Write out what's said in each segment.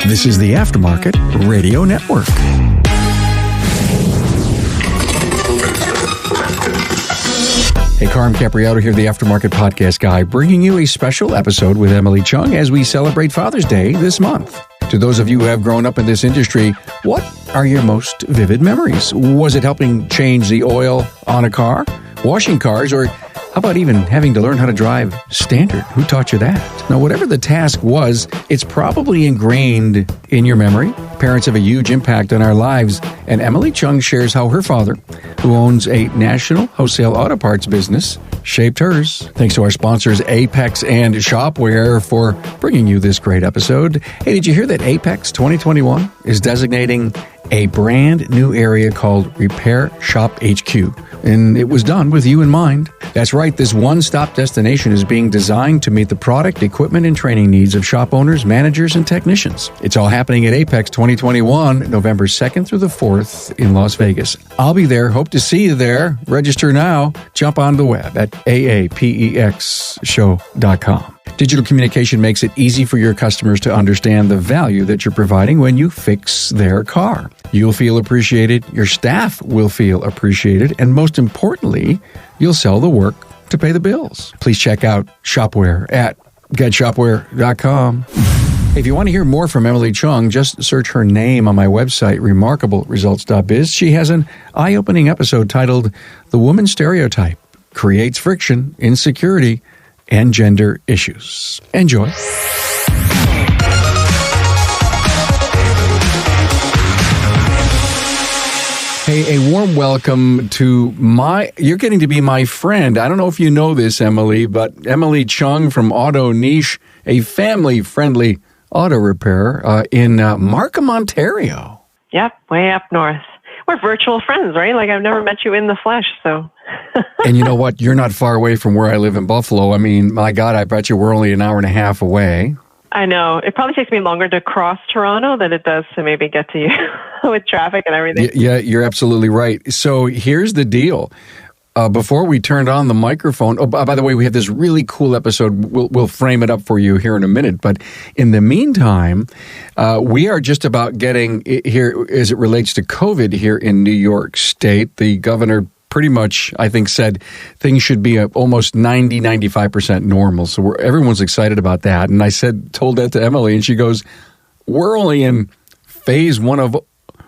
This is the Aftermarket Radio Network. Hey, Carm Capriotto here, the Aftermarket Podcast Guy, bringing you a special episode with Emily Chung as we celebrate Father's Day this month. To those of you who have grown up in this industry, what are your most vivid memories? Was it helping change the oil on a car, washing cars, or how about even having to learn how to drive standard? Who taught you that? Now, whatever the task was, it's probably ingrained in your memory. Parents have a huge impact on our lives, and Emily Chung shares how her father, who owns a national wholesale auto parts business, shaped hers. Thanks to our sponsors, Apex and Shopware, for bringing you this great episode. Hey, did you hear that Apex 2021 is designating a brand new area called Repair Shop HQ? And it was done with you in mind. That's right, this one-stop destination is being designed to meet the product, equipment, and training needs of shop owners, managers, and technicians. It's all happening at Apex 2021, November 2nd through the 4th in Las Vegas. I'll be there. Hope to see you there. Register now. Jump on the web at aapexshow.com. Digital communication makes it easy for your customers to understand the value that you're providing when you fix their car. You'll feel appreciated, your staff will feel appreciated, and most importantly, you'll sell the work to pay the bills. Please check out Shopware at getshopware.com. If you want to hear more from Emily Chung, just search her name on my website, remarkableresults.biz. She has an eye-opening episode titled The Woman Stereotype Creates Friction, Insecurity, and Gender Issues. Enjoy. Hey, a warm welcome to you're getting to be my friend. I don't know if you know this, Emily, but Emily Chung from AutoNiche, a family-friendly auto repairer in Markham, Ontario. Yep, way up north. We're virtual friends, right? Like, I've never met you in the flesh, so. And you know what? You're not far away from where I live in Buffalo. I mean, my God, I bet you we're only an hour and a half away. I know. It probably takes me longer to cross Toronto than it does to maybe get to you with traffic and everything. Yeah, you're absolutely right. So here's the deal. Before we turned on the microphone, by the way, we have this really cool episode. We'll frame it up for you here in a minute. But in the meantime, we are just about getting here as it relates to COVID here in New York State. The governor pretty much, I think, said things should be almost 95% normal. So everyone's excited about that. And I told that to Emily, and she goes, "We're only in phase one of."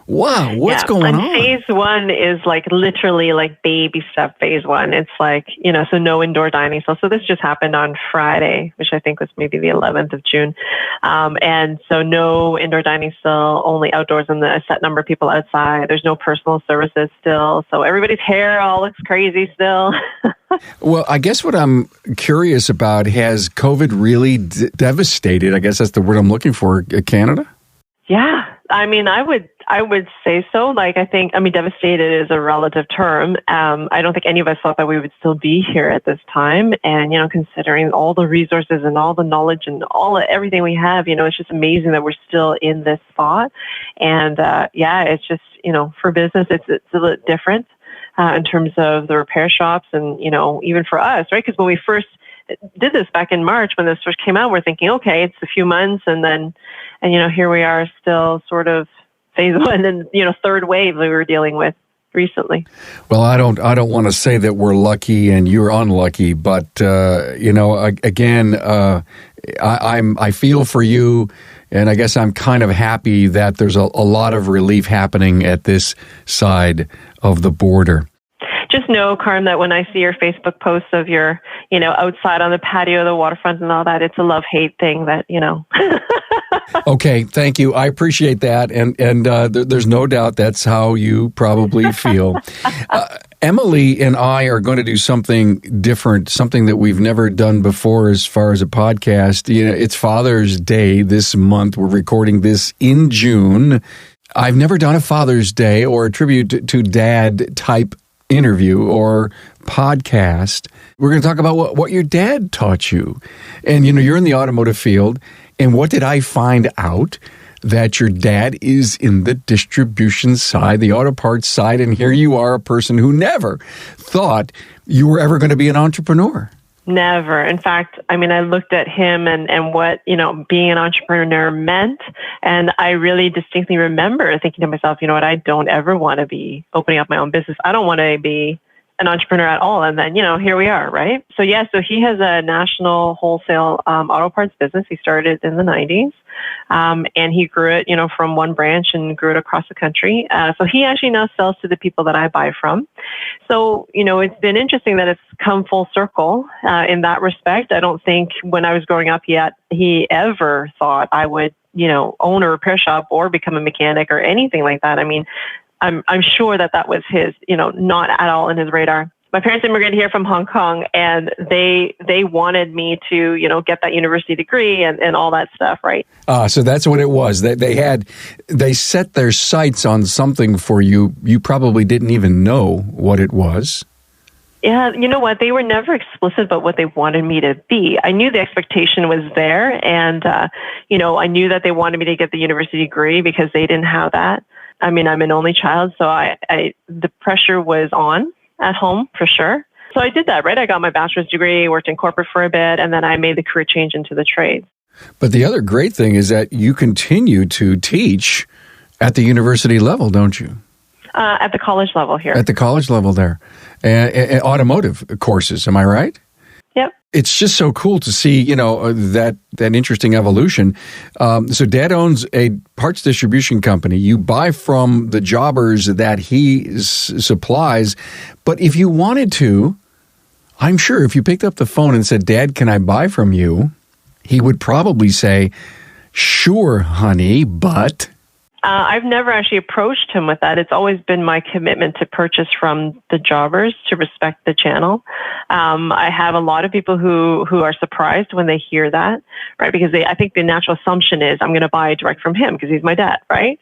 Wow, what's going on? Phase one is like literally like baby step phase one. It's like, so no indoor dining. So this just happened on Friday, which I think was maybe the 11th of June. And so no indoor dining still, only outdoors and a set number of people outside. There's no personal services still. So everybody's hair all looks crazy still. Well, I guess what I'm curious about, has COVID really devastated, I guess that's the word I'm looking for, Canada? Yeah. I mean, I would say so. Devastated is a relative term. I don't think any of us thought that we would still be here at this time. And, considering all the resources and all the knowledge and everything we have, it's just amazing that we're still in this spot. And, it's just, for business, it's a little different, in terms of the repair shops and, even for us, right? Because when we first did this back in March, when this first came out, we're thinking, okay, it's a few months, and here we are still sort of phase one and third wave that we were dealing with recently. Well, I don't want to say that we're lucky and you're unlucky, but again, I feel for you, and I guess I'm kind of happy that there's a lot of relief happening at this side of the border. Just know, Carm, that when I see your Facebook posts of your, outside on the patio, the waterfront and all that, it's a love-hate thing that, Okay, thank you. I appreciate that. And there's no doubt that's how you probably feel. Emily and I are going to do something different, something that we've never done before as far as a podcast. It's Father's Day this month. We're recording this in June. I've never done a Father's Day or a tribute to dad type interview or podcast. We're going to talk about what your dad taught you. And, you're in the automotive field. And what did I find out? That your dad is in the distribution side, the auto parts side. And here you are, a person who never thought you were ever going to be an entrepreneur. Never. In fact, I mean, I looked at him and what, being an entrepreneur meant. And I really distinctly remember thinking to myself, you know what, I don't ever want to be opening up my own business. I don't want to be an entrepreneur at all. And then, here we are, right? So so he has a national wholesale auto parts business. He started in the 90s. And he grew it, from one branch and grew it across the country. So he actually now sells to the people that I buy from. So, it's been interesting that it's come full circle in that respect. I don't think when I was growing up yet, he ever thought I would, own a repair shop or become a mechanic or anything like that. I mean, I'm sure that was his, not at all in his radar. My parents immigrated here from Hong Kong, and they wanted me to, get that university degree and all that stuff, right? So that's what it was. They set their sights on something for you. You probably didn't even know what it was. Yeah, you know what? They were never explicit about what they wanted me to be. I knew the expectation was there, and I knew that they wanted me to get the university degree because they didn't have that. I mean, I'm an only child, so the pressure was on at home for sure. So I did that, right? I got my bachelor's degree, worked in corporate for a bit, and then I made the career change into the trades. But the other great thing is that you continue to teach at the university level, don't you? At the college level here. At the college level there. And automotive courses, am I right? Yep. It's just so cool to see, that interesting evolution. So Dad owns a parts distribution company. You buy from the jobbers that he supplies. But if you wanted to, I'm sure if you picked up the phone and said, Dad, can I buy from you? He would probably say, sure, honey, but... I've never actually approached him with that. It's always been my commitment to purchase from the jobbers, to respect the channel. I have a lot of people who are surprised when they hear that, right? Because I think the natural assumption is I'm going to buy direct from him because he's my dad, right?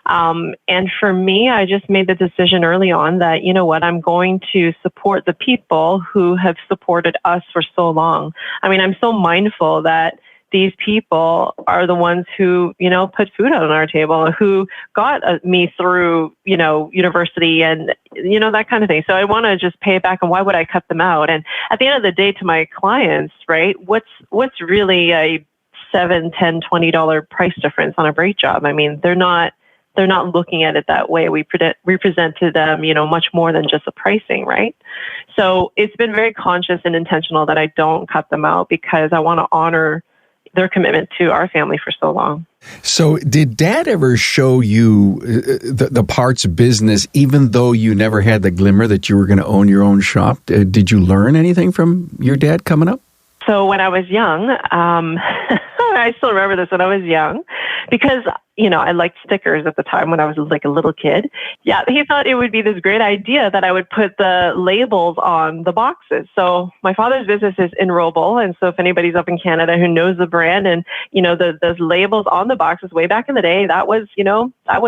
And for me, I just made the decision early on that, you know what, I'm going to support the people who have supported us for so long. I mean, I'm so mindful that these people are the ones who, put food out on our table, who got me through, university and, that kind of thing. So I want to just pay it back. And why would I cut them out? And at the end of the day, to my clients, right, what's really a $7, $10, $20 price difference on a brake job? I mean, they're not looking at it that way. We present to them, much more than just the pricing, right? So it's been very conscious and intentional that I don't cut them out because I want to honor their commitment to our family for so long. So did Dad ever show you the parts business, even though you never had the glimmer that you were going to own your own shop? Did you learn anything from your dad coming up? So when I was young, I still remember this when I was young, because, I liked stickers at the time when I was like a little kid. Yeah, he thought it would be this great idea that I would put the labels on the boxes. So my father's business is in Roble. And so if anybody's up in Canada who knows the brand and, those labels on the boxes way back in the day, that was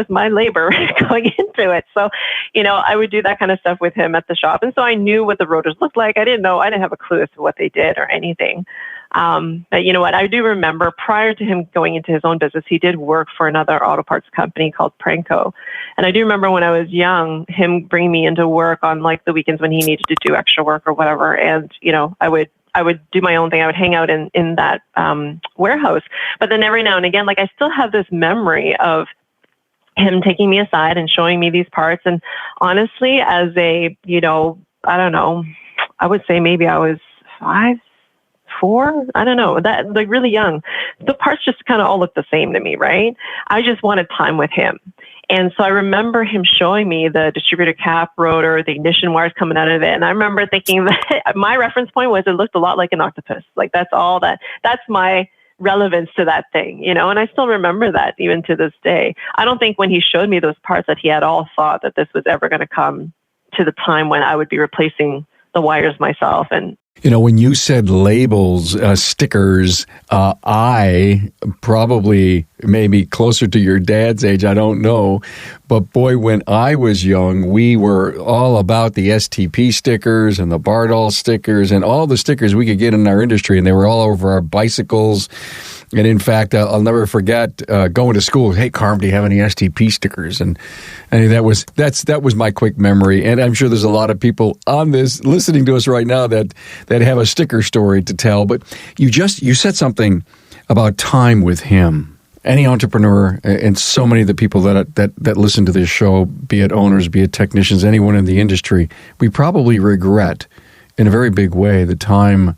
my labor going into it. So, I would do that kind of stuff with him at the shop. And so I knew what the rotors looked like. I didn't have a clue as to what they did or anything. But you know what? I do remember prior to him going into his own business, he did work for another auto parts company called Pranko. And I do remember when I was young, him bringing me into work on like the weekends when he needed to do extra work or whatever. And, I would do my own thing. I would hang out in that warehouse. But then every now and again, like I still have this memory of him taking me aside and showing me these parts. And honestly, as a, I don't know, I would say maybe I was 5, 4, I don't know, that like really young. The parts just kind of all look the same to me, right? I just wanted time with him. And so I remember him showing me the distributor cap rotor, the ignition wires coming out of it. And I remember thinking that my reference point was it looked a lot like an octopus. Like that's my relevance to that thing, and I still remember that even to this day. I don't think when he showed me those parts that he had all thought that this was ever going to come to the time when I would be replacing the wires myself. And when you said labels, stickers, I probably maybe closer to your dad's age, I don't know. But boy, when I was young, we were all about the STP stickers and the Bardol stickers and all the stickers we could get in our industry. And they were all over our bicycles. And in fact, I'll never forget going to school. Hey, Carm, do you have any STP stickers? And that was my quick memory. And I'm sure there's a lot of people on this listening to us right now that that have a sticker story to tell. But you said something about time with him. Any entrepreneur, and so many of the people that listen to this show, be it owners, be it technicians, anyone in the industry, we probably regret in a very big way the time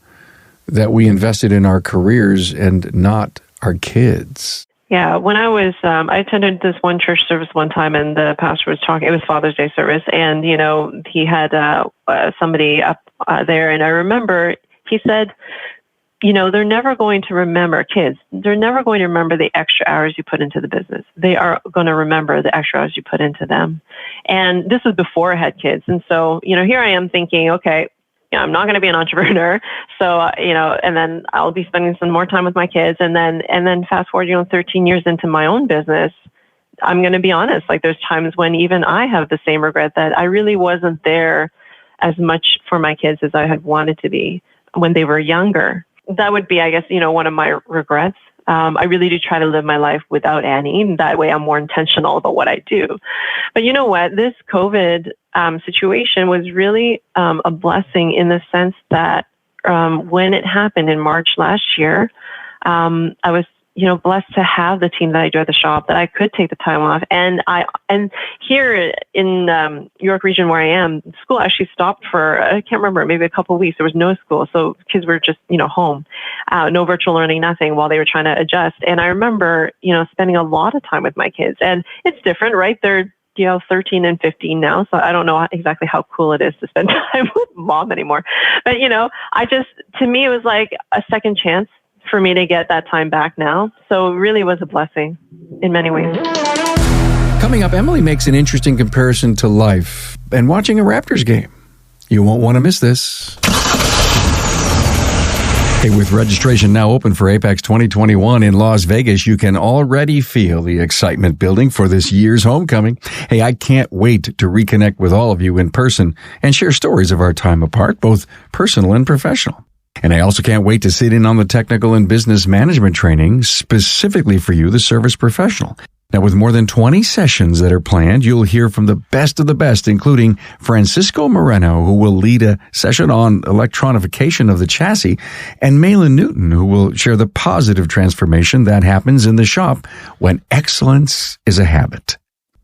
that we invested in our careers and not our kids. Yeah, when I was, I attended this one church service one time, and the pastor was talking. It was Father's Day service, and he had somebody up there, and I remember he said, they're never going to remember, kids, they're never going to remember the extra hours you put into the business. They are going to remember the extra hours you put into them. And this was before I had kids. And so, here I am thinking, okay, I'm not going to be an entrepreneur. So, and then I'll be spending some more time with my kids. And then fast forward, 13 years into my own business, I'm going to be honest, like there's times when even I have the same regret that I really wasn't there as much for my kids as I had wanted to be when they were younger. That would be, I guess, one of my regrets. I really do try to live my life without Annie. That way I'm more intentional about what I do. But you know what? This COVID situation was really a blessing in the sense that when it happened in March last year, I was blessed to have the team that I do at the shop, that I could take the time off. And here in York region where I am, school actually stopped for, I can't remember, maybe a couple of weeks. There was no school. So kids were just, home, no virtual learning, nothing, while they were trying to adjust. And I remember, spending a lot of time with my kids. And it's different, right? They're 13 and 15 now. So I don't know exactly how cool it is to spend time with mom anymore. But, to me, it was like a second chance for me to get that time back now. So it really was a blessing in many ways. Coming up, Emily makes an interesting comparison to life and watching a Raptors game. You won't want to miss this. Hey, with registration now open for Apex 2021 in Las Vegas, you can already feel the excitement building for this year's homecoming. Hey, I can't wait to reconnect with all of you in person and share stories of our time apart, both personal and professional. And I also can't wait to sit in on the technical and business management training specifically for you, the service professional. Now, with more than 20 sessions that are planned, you'll hear from the best of the best, including Francisco Moreno, who will lead a session on electronification of the chassis, and Marilyn Newton, who will share the positive transformation that happens in the shop when excellence is a habit.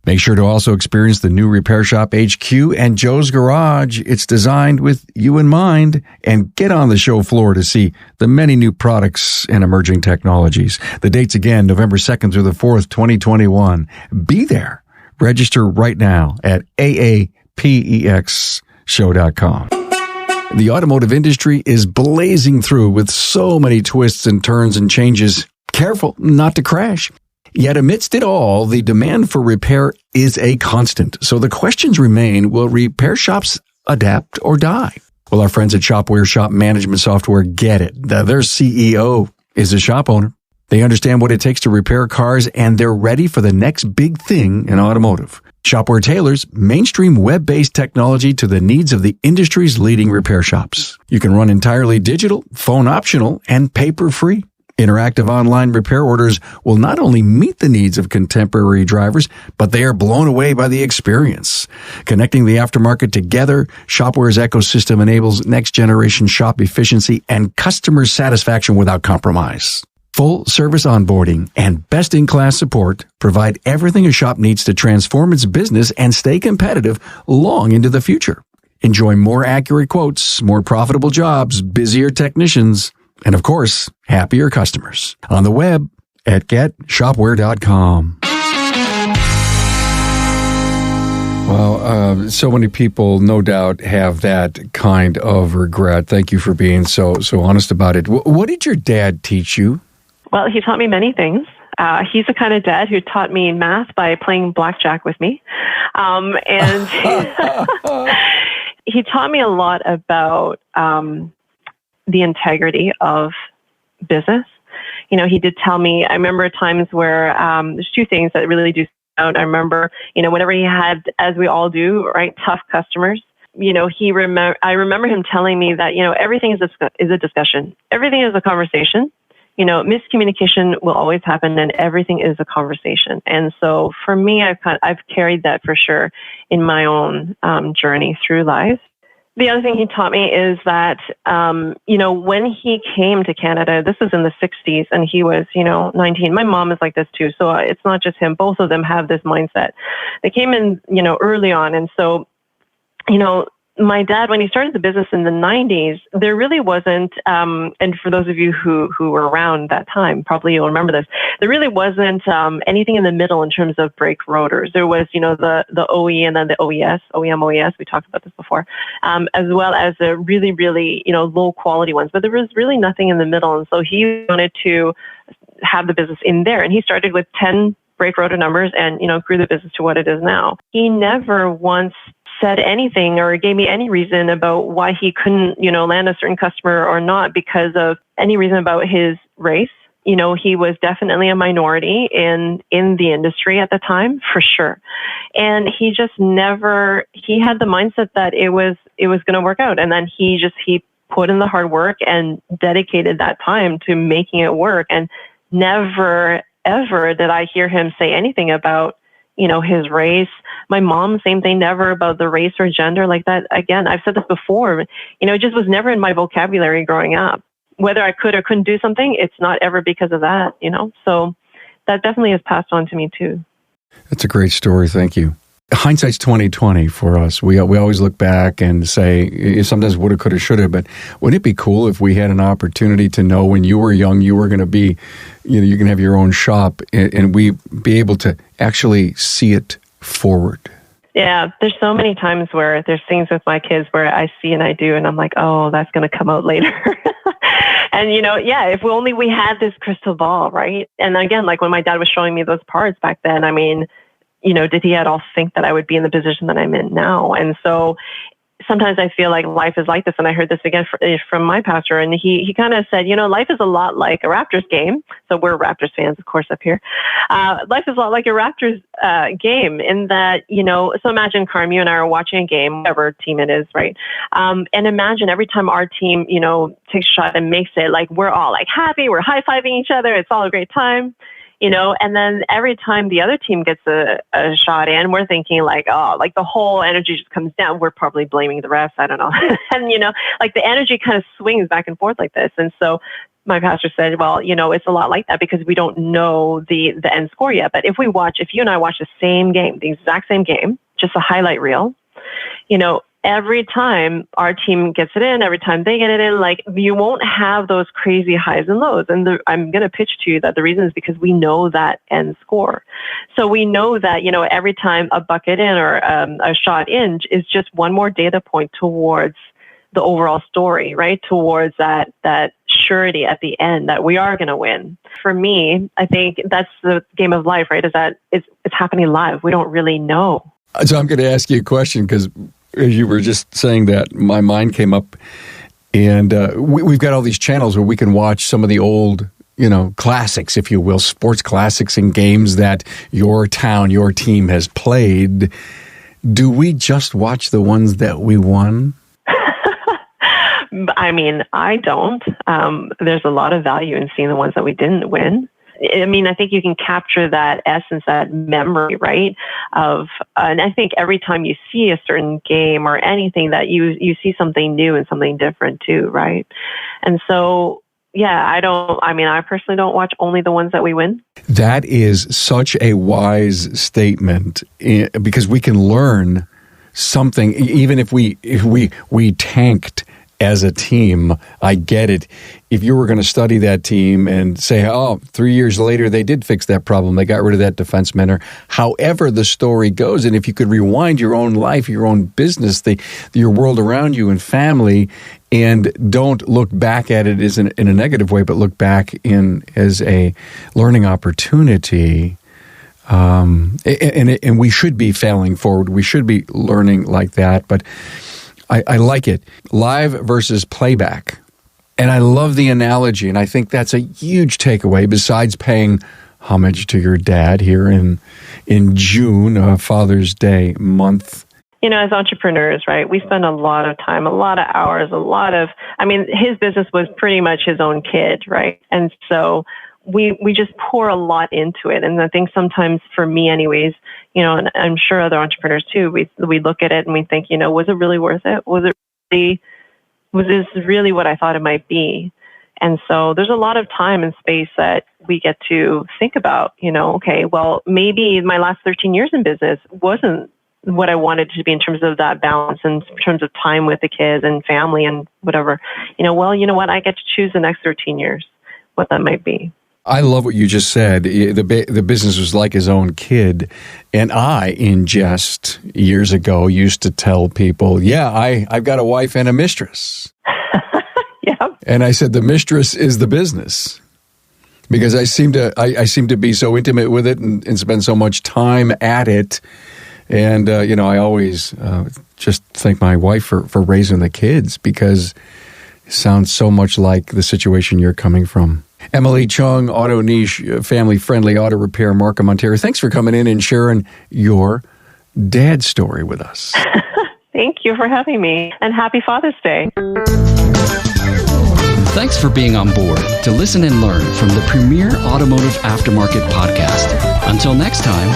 Make sure to also experience the new Repair Shop HQ and Joe's Garage. It's designed with you in mind. And get on the show floor to see the many new products and emerging technologies. The dates again, November 2nd through the 4th, 2021. Be there. Register right now at aapexshow.com. The automotive industry is blazing through with so many twists and turns and changes. Careful not to crash. Yet amidst it all, the demand for repair is a constant. So the questions remain, will repair shops adapt or die? Well, our friends at Shopware Shop Management Software get it. Their CEO is a shop owner. They understand what it takes to repair cars, and they're ready for the next big thing in automotive. Shopware tailors mainstream web-based technology to the needs of the industry's leading repair shops. You can run entirely digital, phone optional, and paper-free. Interactive online repair orders will not only meet the needs of contemporary drivers, but they are blown away by the experience. Connecting the aftermarket together, Shopware's ecosystem enables next-generation shop efficiency and customer satisfaction without compromise. Full service onboarding and best-in-class support provide everything a shop needs to transform its business and stay competitive long into the future. Enjoy more accurate quotes, more profitable jobs, busier technicians, and of course, happier customers. On the web at getshopware.com. Well, so many people, no doubt, have that kind of regret. Thank you for being so honest about it. What did your dad teach you? Well, he taught me many things. He's the kind of dad who taught me math by playing blackjack with me. And he taught me a lot about the integrity of business. He did tell me, I remember times where there's two things that really do stand out. I remember, whenever he had, as we all do, right, tough customers, I remember him telling me that, everything is a discussion. Everything is a conversation. Miscommunication will always happen, and everything is a conversation. And so for me, I've carried that for sure in my own journey through life. The other thing he taught me is that, when he came to Canada, this was in the 60s, and he was, 19. My mom is like this too. So it's not just him. Both of them have this mindset. They came in, early on. And so, my dad, when he started the business in the 90s, there really wasn't, and for those of you who were around that time, probably you'll remember this, there really wasn't anything in the middle in terms of brake rotors. There was, the OE and then the OES, OEM, OES, we talked about this before, as well as the really, really, low quality ones. But there was really nothing in the middle. And so he wanted to have the business in there. And he started with 10 brake rotor numbers and, grew the business to what it is now. He never once said anything or gave me any reason about why he couldn't, land a certain customer or not because of any reason about his race. He was definitely a minority in the industry at the time, for sure. And he just he had the mindset that it was going to work out. And then he put in the hard work and dedicated that time to making it work. And never, ever did I hear him say anything about, his race. My mom, same thing, never about the race or gender like that. Again, I've said this before, it just was never in my vocabulary growing up. Whether I could or couldn't do something, it's not ever because of that, So that definitely has passed on to me too. That's a great story. Thank you. Hindsight's 20/20 for us. We always look back and say sometimes woulda, coulda, shoulda. But wouldn't it be cool if we had an opportunity to know when you were young you were going to be, you can have your own shop and we be able to actually see it forward? Yeah, there's so many times where there's things with my kids where I see and I do, and I'm like, oh, that's going to come out later. And, if only we had this crystal ball, right? And again, like when my dad was showing me those parts back then, I mean, did he at all think that I would be in the position that I'm in now? And so sometimes I feel like life is like this. And I heard this again from my pastor. And he kind of said, life is a lot like a Raptors game. So we're Raptors fans, of course, up here. Life is a lot like a Raptors game in that, so imagine, Carm, you and I are watching a game, whatever team it is, right? And imagine every time our team, takes a shot and makes it, like we're all like happy, we're high-fiving each other. It's all a great time. And then every time the other team gets a shot in, we're thinking like, oh, like the whole energy just comes down. We're probably blaming the refs. I don't know. And, like the energy kind of swings back and forth like this. And so my pastor said, well, it's a lot like that because we don't know the end score yet. But if you and I watch the same game, the exact same game, just a highlight reel, every time our team gets it in, every time they get it in, like you won't have those crazy highs and lows. And I'm going to pitch to you that the reason is because we know that end score. So we know that, every time a bucket in or a shot in is just one more data point towards the overall story, right? Towards that surety at the end that we are going to win. For me, I think that's the game of life, right? Is that it's happening live. We don't really know. So I'm going to ask you a question because as you were just saying that, my mind came up, and we've got all these channels where we can watch some of the old, classics, if you will, sports classics and games that your town, your team has played. Do we just watch the ones that we won? I mean, I don't. There's a lot of value in seeing the ones that we didn't win. I mean, I think you can capture that essence, that memory, right? And I think every time you see a certain game or anything that you see something new and something different too, right? And so, yeah, I personally don't watch only the ones that we win. That is such a wise statement because we can learn something, even if we tanked as a team. I get it. If you were going to study that team and say, 3 years later, they did fix that problem, they got rid of that defenseman, or however the story goes, and if you could rewind your own life, your own business, your world around you and family, and don't look back at it as in a negative way, but look back as a learning opportunity. And we should be failing forward. We should be learning like that. But I like it. Live versus playback. And I love the analogy, and I think that's a huge takeaway besides paying homage to your dad here in June, Father's Day month. As entrepreneurs, right, we spend a lot of time, a lot of hours, his business was pretty much his own kid, right? And so we just pour a lot into it. And I think sometimes for me anyways, and I'm sure other entrepreneurs too, we look at it and we think, was it really worth it? Was it is really what I thought it might be. And so there's a lot of time and space that we get to think about, okay, well, maybe my last 13 years in business wasn't what I wanted to be in terms of that balance, in terms of time with the kids and family and whatever. Well, you know what? I get to choose the next 13 years, what that might be. I love what you just said. The business was like his own kid. And I, in jest, years ago, used to tell people, I've got a wife and a mistress. Yeah. And I said, the mistress is the business. Because I seem to be so intimate with it and spend so much time at it. And, I always just thank my wife for raising the kids, because it sounds so much like the situation you're coming from. Emily Chung, AutoNiche, family-friendly auto repair, Markham, Ontario. Thanks for coming in and sharing your dad story with us. Thank you for having me, and happy Father's Day. Thanks for being on board to listen and learn from the premier automotive aftermarket podcast. Until next time,